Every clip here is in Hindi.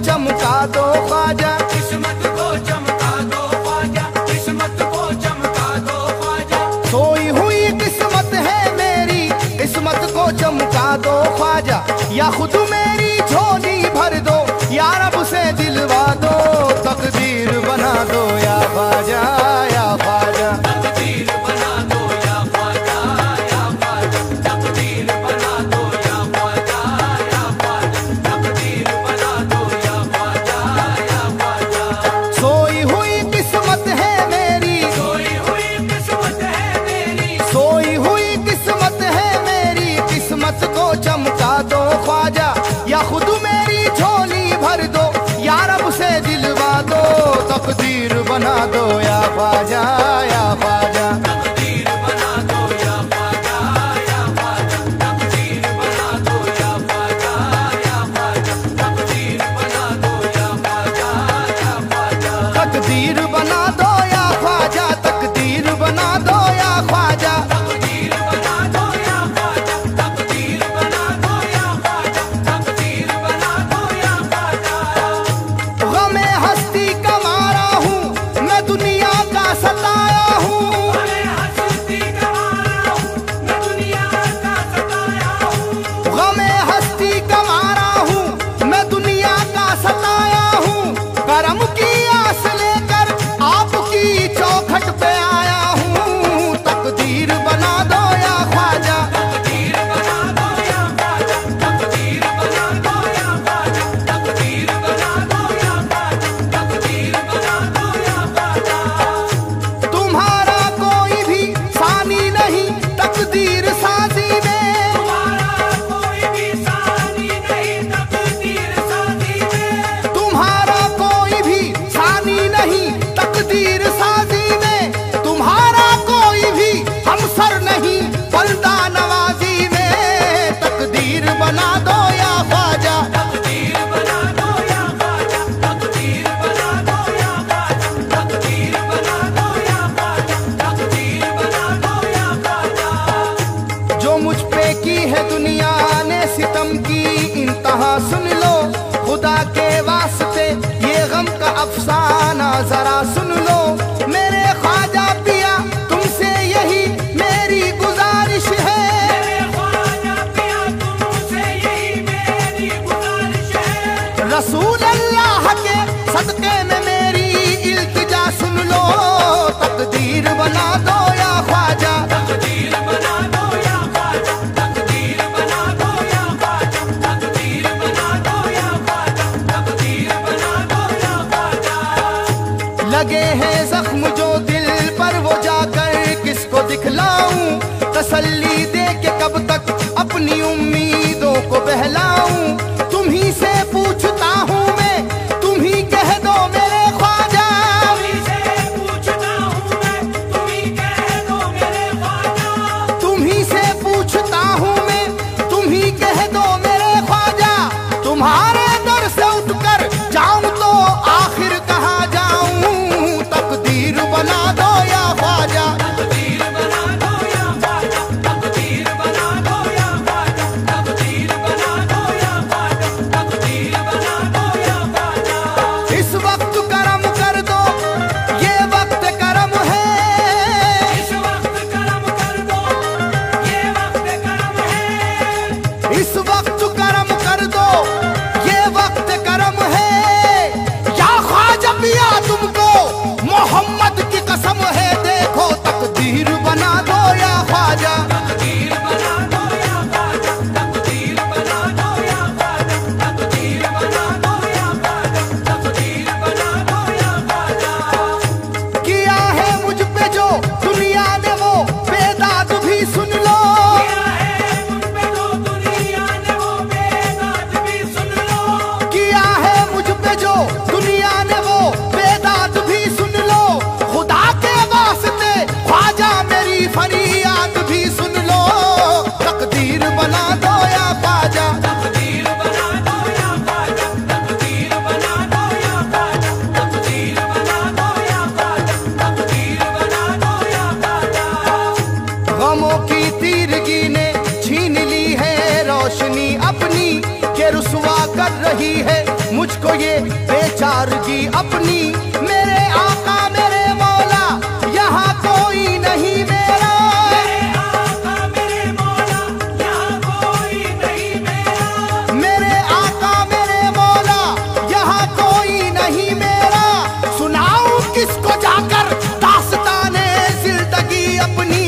चमका दो ख्वाजा, किस्मत को चमका दो ख्वाजा, किस्मत को चमका दो ख्वाजा। सोई हुई किस्मत है मेरी, किस्मत को चमका दो ख्वाजा, या खुद मेरी झोली भर दो, या रब से दिलवा दो, तकदीर बना दो या ख्वाजा, या ख्वाजा। तकदीर बना दो या ख्वाजा, या ख्वाजा, तकदीर बना दो या ख्वाजा, या ख्वाजा, तकदीर बना दो या ख्वाजा, या ख्वाजा। सोई हुई किस्मत है मेरी, सोई हुई किस्मत है मेरी, सोई हुई किस्मत है मेरी, किस्मत को चमका दो ख्वाजा, या खुद मेरी झोली भर दो, या रब से दिलवा दो, तकदीर बना दो या ख्वाजा, या ख्वाजा। तकदीर बना दो या ख्वाजा, या ख्वाजा, तकदीर बना दो या ख्वाजा, या ख्वाजा, तकदीर बना दो या ख्वाजा, या ख्वाजा। तकदीर बना दो या ख्वाजा, तकदीर बना दो या ख्वाजा, तकदीर बना दो या ख्वाजा, तकदीर बना दो या ख्वाजा, तकदीर बना दो या ख्वाजा। गमे हस्ती का मारा हूँ मैं, दुनिया का सताया हूँ, मैं हस्ती का मारा हूँ, मैं दुनिया का सताया हूँ। गमे हस्ती का मारा हूँ मैं, दुनिया का सताया हूँ, करम की आस लेकर आपकी चौखट पे आया हूँ, तकदीर बना दो या ख्वाजा, तकदीर बना दो या ख्वाजा, तकदीर बना दो या ख्वाजा, तकदीर बना दो या ख्वाजा, तकदीर बना दो या ख्वाजा। तुम्हारा कोई भी सानी नहीं तकदीर साजी में, तुम्हारा कोई भी सानी नहीं तकदीर साजी में, तुम्हारा कोई भी सानी नहीं तकदीर साजी में, तुम्हारा कोई भी हमसर नहीं बंदा नवाजी में, तकदीर बना दो या ख्वाजा, तकदीर बना दो या ख्वाजा, तकदीर बना दो या ख्वाजा, तकदीर बना दो या ख्वाजा, तकदीर बना दो या ख्वाजा। जो मुझ पे की है दुनिया ने सितम की इंतहा सुन लो, खुदा के वास्ते ये गम का अफसाना जरा सुन लो, मेरे ख्वाजा पिया तुमसे यही मेरी गुजारिश है, मेरे ख्वाजा पिया तुमसे यही मेरी गुजारिश है। रसूल अल्लाह के सदके में मेरी इल्तिजा सुन लो, तकदीर बना दो या ख्वाजा, तकदीर बना दो या ख्वाजा, तकदीर बना दो या ख्वाजा, तकदीर बना दो या ख्वाजा, तकदीर बना दो या ख्वाजा। लगे हैं जख्म जो दिल पर वो जाकर किसको दिखलाऊं, तसल्ली दे के कब तक अपनी उम्मीदों को बहलाऊं, तुम्ही से पूछता हूँ मैं, तुम ही कह दो मेरे ख्वाजा, तुम्ही से पूछता हूँ मैं, तुम्ही कह दो मेरे ख्वाजा। तुम्ही से पूछता हूँ मैं, तुम ही कह दो मेरे ख्वाजा, तुम्हारे दर से उठकर जाऊं तो आखिर कहाँ जाऊं, तकदीर बना दो या ख्वाजा, तकदीर बना दो या ख्वाजा, तकदीर बना दो या ख्वाजा, तकदीर बना दो या ख्वाजा, तकदीर बना दो या ख्वाजा। इस वक्त करम कर दो, ये वक्त करम है, इस वक्त करम कर दो, ये वक्त करम है। इस वक्त करम कर दो, ये वक्त करम है, या ख्वाजा पिया तुमको मोहम्मद की कसम है, देखो तकदीर बना दो या ख्वाजा, तकदीर बना दो या ख्वाजा, तकदीर बना दो या ख्वाजा, तकदीर बना दो या ख्वाजा, तकदीर बना दो या ख्वाजा। किया है मुझ पे जो दुनिया ने वो बेदाद भी सुन लो, किया है मुझ पे जो दुनिया ने वो बेदाद भी सुन लो, किया है मुझ पे जो दुनिया ने वो बेदाद भी सुन लो, खुदा के वास्ते ख्वाजा मेरी फरियाद भी सुन लो, तकदीर बना दो या ख्वाजा, तकदीर बना दो या ख्वाजा, तकदीर बना दो या ख्वाजा, तकदीर बना दो या ख्वाजा, तकदीर बना दो या ख्वाजा। गमों की तीरगी ने छीन ली है रोशनी अपनी, के रुसवा कर रही है मुझ मुझको ये बेचारगी अपनी, मेरे आका मेरे मौला यहाँ कोई नहीं मेरा। मेरे आका मेरे मौला यहाँ कोई नहीं मेरा। मेरे आका मेरे मौला यहाँ कोई नहीं मेरा। सुनाऊं किसको जाकर दास्ताने जिंदगी अपनी,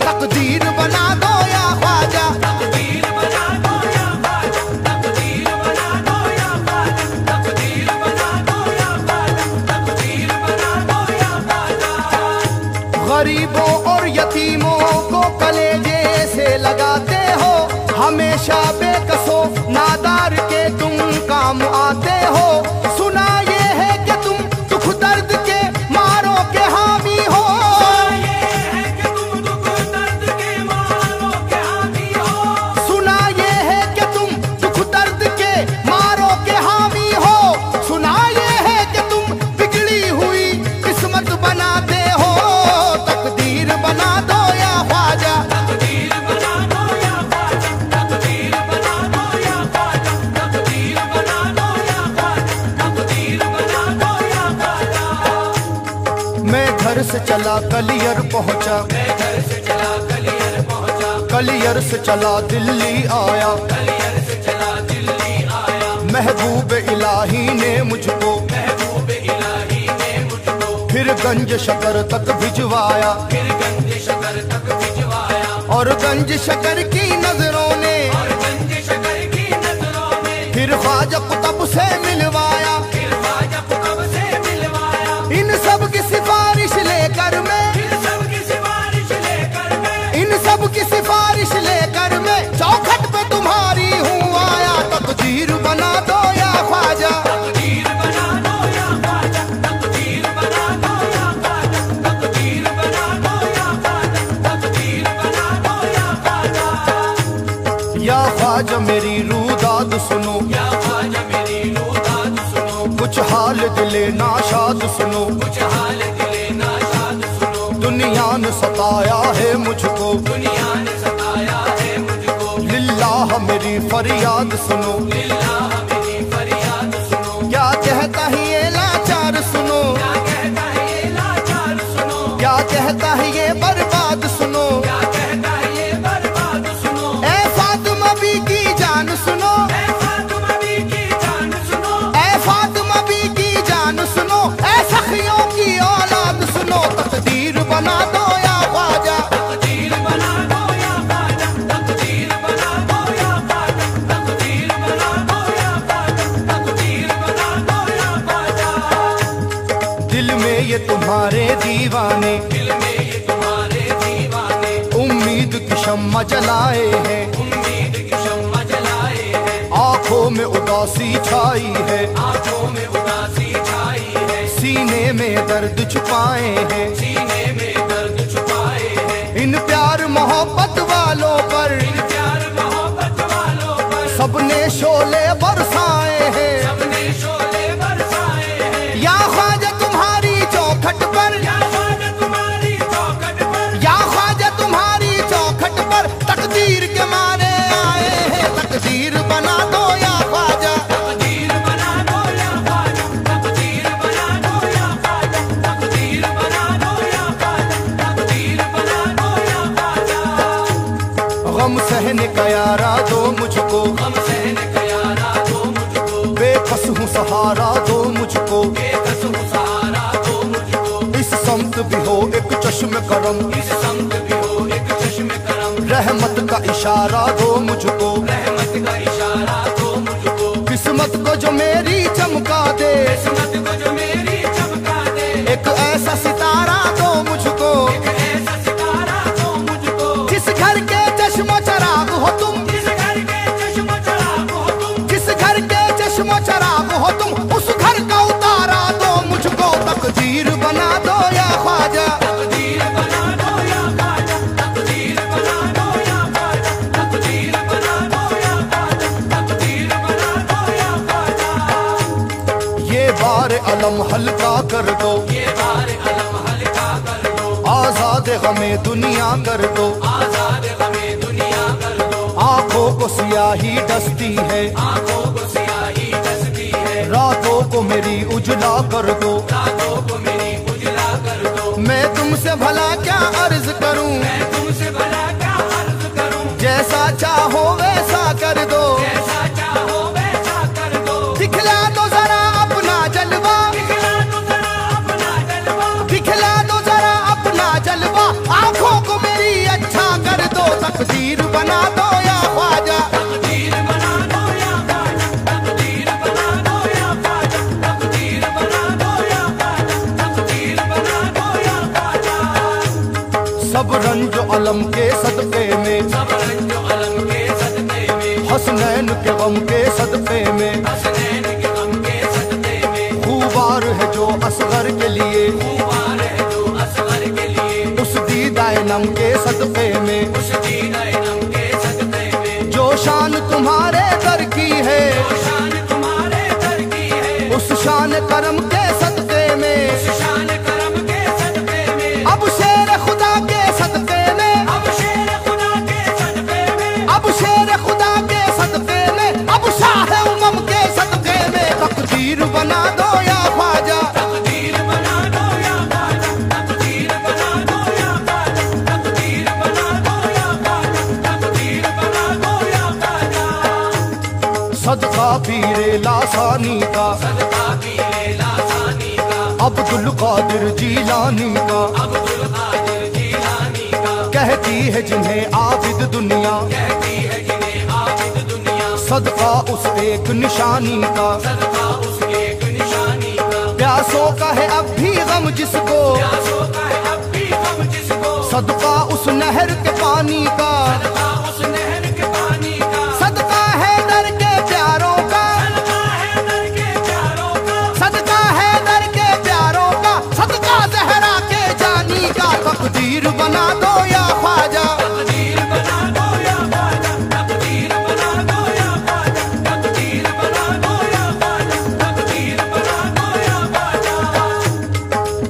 तकदीर बना दो या ख्वाजा। तकदीर बना दो या ख्वाजा, तकदीर बना दो या ख्वाजा, तकदीर बना दो या ख्वाजा, तकदीर बना दो या ख्वाजा। गरीबों और यतीमों को कलेजे से लगाते हो, हमेशा बेकसो नादार के तुम काम आते हो। सुना ये है कि तुम दुख दर्द के मारों के हामी हो। ये है कि तुम दुख दर्द के मारों के हामी हो। सुना ये है कि तुम दुख दर्द के मारों के हामी हो। सुना ये है कि तुम बिगड़ी हुई किस्मत बनाते हो। तकदीर बना दो या ख्वाजा। तकदीर बना दो या ख्वाजा, तकदीर बना दो या ख्वाजा, तकदीर बना दो या ख्वाजा, तकदीर बना दो या ख्वाजा। मैं घर से चला कलियर पहुंचा, मैं घर से चला कलियर पहुंचा, कलियर से चला दिल्ली आया। कलियर से चला दिल्ली आया। महबूब इलाही ने मुझको महबूब इलाही ने मुझको फिर गंज शकर तक भिजवाया। फिर गंज शकर तक भिजवाया। और गंज शकर की नजरों ने और गंज शकर की नजरों में फिर ख्वाजा कुतब से मिलवाया। फिर ख्वाजा कुतब से मिलवाया। इन सब की सिफारिश लेकर मैं, फिर सबकी सिफारिश लेकर मैं, इन सब की सिफारिश लेकर मैं चौखट पे तुम्हारी हूँ आया। तकदीर बना दो या ख्वाजा। तकदीर बना दो या ख्वाजा, तकदीर बना दो या ख्वाजा, तकदीर बना दो या ख्वाजा, तकदीर बना दो या ख्वाजा। या ख्वाजा मेरी रूदाद सुनो, या ख्वाजा मेरी रूदाद सुनो, कुछ हाल दिले नाशाद सुनो। कुछ हाल दिले नाशाद सुनो। दुनिया ने सताया है मुझको, दुनिया ने सताया है मुझको। लिल्लाह मेरी फरियाद सुनो। लिल्लाह मेरी फरियाद सुनो। क्या कहता है ये लाचार सुनो, क्या कहता है ये लाचार सुनो। क्या कहता है ये बर्बाद सुनो। क्या कहता है ये बर्बाद सुनो। ए फातिमा बी की जान सुनो, ऐ फातिमा बी की जान सुनो। ए फातिमा बी की जान सुनो। ए सखियों की औलाद सुनो। तकदीर बना दो या ख्वाजा। तकदीर बना दो या ख्वाजा, तकदीर बना दो या ख्वाजा, तकदीर बना दो या ख्वाजा, तकदीर बना दो या ख्वाजा। दिल में ये तुम्हारे दीवाने दिल में ये तुम्हारे दीवाने उम्मीद की शम्मा जलाए हैं। उम्मीद की शम्मा जलाए हैं। आंखों में उदासी छाई है, आंखों में उदासी छाई है। सीने में दर्द छुपाए हैं। सीने में दर्द छुपाए हैं। इन प्यार मोहब्बत वालों पर इन प्यार मोहब्बत वालों पर सबने शोले बरसाए हैं। सबने शोले बरसाए हैं। या ख्वाजा तुम्हारी चौखट पर, या ख्वाजा तुम्हारी चौखट पर, या ख्वाजा तुम्हारी चौखट पर तकदीर के मारे आए हैं। तकदीर बना दो या ख्वाजा। तकदीर बना दो या ख्वाजा, तकदीर बना दो या ख्वाजा, तकदीर बना दो या ख्वाजा, तकदीर बना दो या ख्वाजा। गम सहने का यारा दो मुझको, गम सहने का यारा दो मुझको। बेकस हूँ सहारा दो मुझको। बेकस हूँ सहारा दो मुझको। इस समत भी हो एक चश्म करम, इस समत भी हो एक चश्म करम। रहमत का इशारा दो मुझको। रहमत का इशारा दो मुझको। किस्मत को जो मेरी चमका दे, किस्मत को जो मेरी चमका दे। एक ऐसा सितारा दो मुझको। एक ऐसा सितारा दो मुझको। जिस घर के चश्मो चराग हो तुम, जिस घर के चश्मो चराग हो तुम, जिस घर के चश्मो चराग हो तुम, उस घर का उतारा दो मुझको। तकदीर बना दो या ख्वाजा। तकदीर बना दो या ख्वाजा, तकदीर बना दो या ख्वाजा, तकदीर बना दो या ख्वाजा, तकदीर बना दो या ख्वाजा। ये बार अलम हल्का कर दो, ये बार अलम हल्का कर दो। आजाद गमे दुनिया कर दो। आजाद गमे दुनिया कर दो। आंखों को सियाही डसती है, आंखों को सियाही डसती है। रातों को मेरी उजला कर दो, रातों को मेरी उजला कर दो। मैं तुमसे भला क्या अर्ज करूं, मैं तुमसे भला क्या अर्ज करूं, जैसा चाहो वैसा कर दो, जैसा चाहो वैसा कर दो। दिखला दो जरा अपना जलवा, दिखला दो जरा अपना जलवा, दिखला दो जरा अपना जलवा, आंखों को मेरी अच्छा कर दो, तकदीर बना दो या ख्वाजा, तकदीर बना दो या ख्वाजा, तकदीर बना दो या ख्वाजा, तकदीर बना दो या ख्वाजा, तकदीर बना दो या ख्वाजा। सब रंज अलम के सदक़े में, सब रंज अलम के सदक़े में, हसनैन के गम के सदक़े में, हसनैन के गम के सदक़े में, खूबार है जो असगर के लिए, खूबार है जो असगर के लिए, उस दीदाए नम के सदक़े में, उस दीदाए नम के सदक़े में, जो शान तुम्हारे दर की है, जो शान तुम्हारे दर की है, उस शान करम के सदक़े में, उस शान करम के सदक़े में, अब शेर खुदा के सदक़े में, अब शेर खुदा के सदक़े में, अब शेर खुदा के सदक़े में, अब शाह उमम के सदक़े में, तकदीर बना दो या ख्वाजा, तकदीर बना दो या ख्वाजा, तकदीर बना दो या ख्वाजा, तकदीर बना दो या ख्वाजा, तकदीर बना दो या ख्वाजा। सदका पीरे लासानी का, सदका पीरे लासानी का, अब्दुल कादिर जीलानी का, अब्दुल कादिर जीलानी का, कहती है जिन्हें आबिद दुनिया, कहती है जिन्हें आबिद दुनिया, सदका उस एक निशानी का, सदका उस एक निशानी का, प्यासों का है अब भी गम जिसको, प्यासों का है अब भी गम जिसको, सदका उस नहर के पानी का, सदका उस नहर के पानी का, सदका है दर के प्यारों का, सदका है दर के प्यारों का, सदका है दर के प्यारों का, सदका जहरा के जानी का, तकदीर बना दो या ख्वाजा, तकदीर बना दो या ख्वाजा, तकदीर बना दो या ख्वाजा, तकदीर बना दो या ख्वाजा, तकदीर बना दो या ख्वाजा।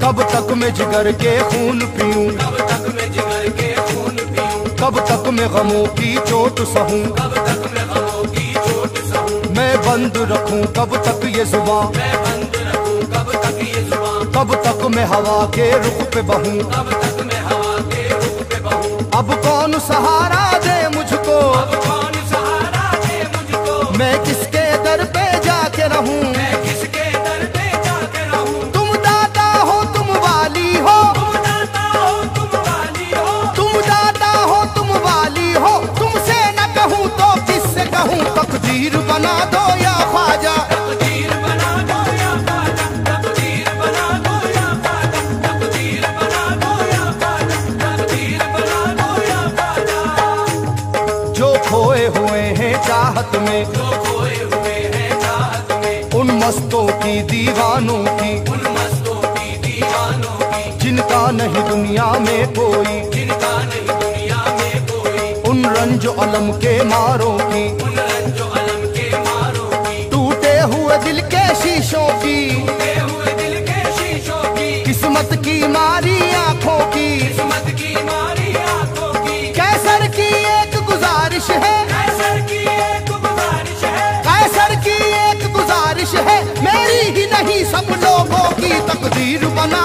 कब तक मैं जिगर के खून पीऊं, कब तक मैं जिगर के खून पीऊं, कब तक मैं गमों की चोट सहूं, कब तक मैं गमों की चोट सहूं, मैं बंद रखूं कब तक ये जुबां, मैं बंद रखूं कब तक ये जुबान, कब तक मैं हवा के रुख पे बहूं, कब तक मैं हवा के रुख पे बहूं। अब कौन सहारा दे मुझको, अब कौन सहारा दे मुझको, मैं किसके दर पे जाके रहूं, मैं किसके दर पे जाके रहूं। तुम दाता हो तुम वाली हो, तुम दाता हो तुम वाली हो, तुम दाता हो तुम वाली हो, तुमसे न कहूं तो किससे कहूं, तकदीर बना दो या ख्वाजा, तकदीर बना दो या ख्वाजा, तकदीर बना दो या ख्वाजा, तकदीर बना दो या ख्वाजा, तकदीर बना दो या ख्वाजा। जो खोए हुए हैं चाहत में, जो खोए हुए हैं चाहत में, उन मस्तों की दीवानों की, उन मस्तों की दीवानों की, जिनका नहीं दुनिया में कोई, जिनका नहीं दुनिया में कोई, उन रंजो अलम के मारों की, उन रंजो अलम के मारों की, टूटे हुए दिल के शीशों की, टूटे हुए दिल के शीशों की, किस्मत की मारी आंखों की, किस्मत की मारी आंखों की, कैसर की एक गुजारिश है, कैसर की एक गुजारिश है, कैसर की एक गुजारिश है, मेरी ही नहीं सब लोगों की, तकदीर बना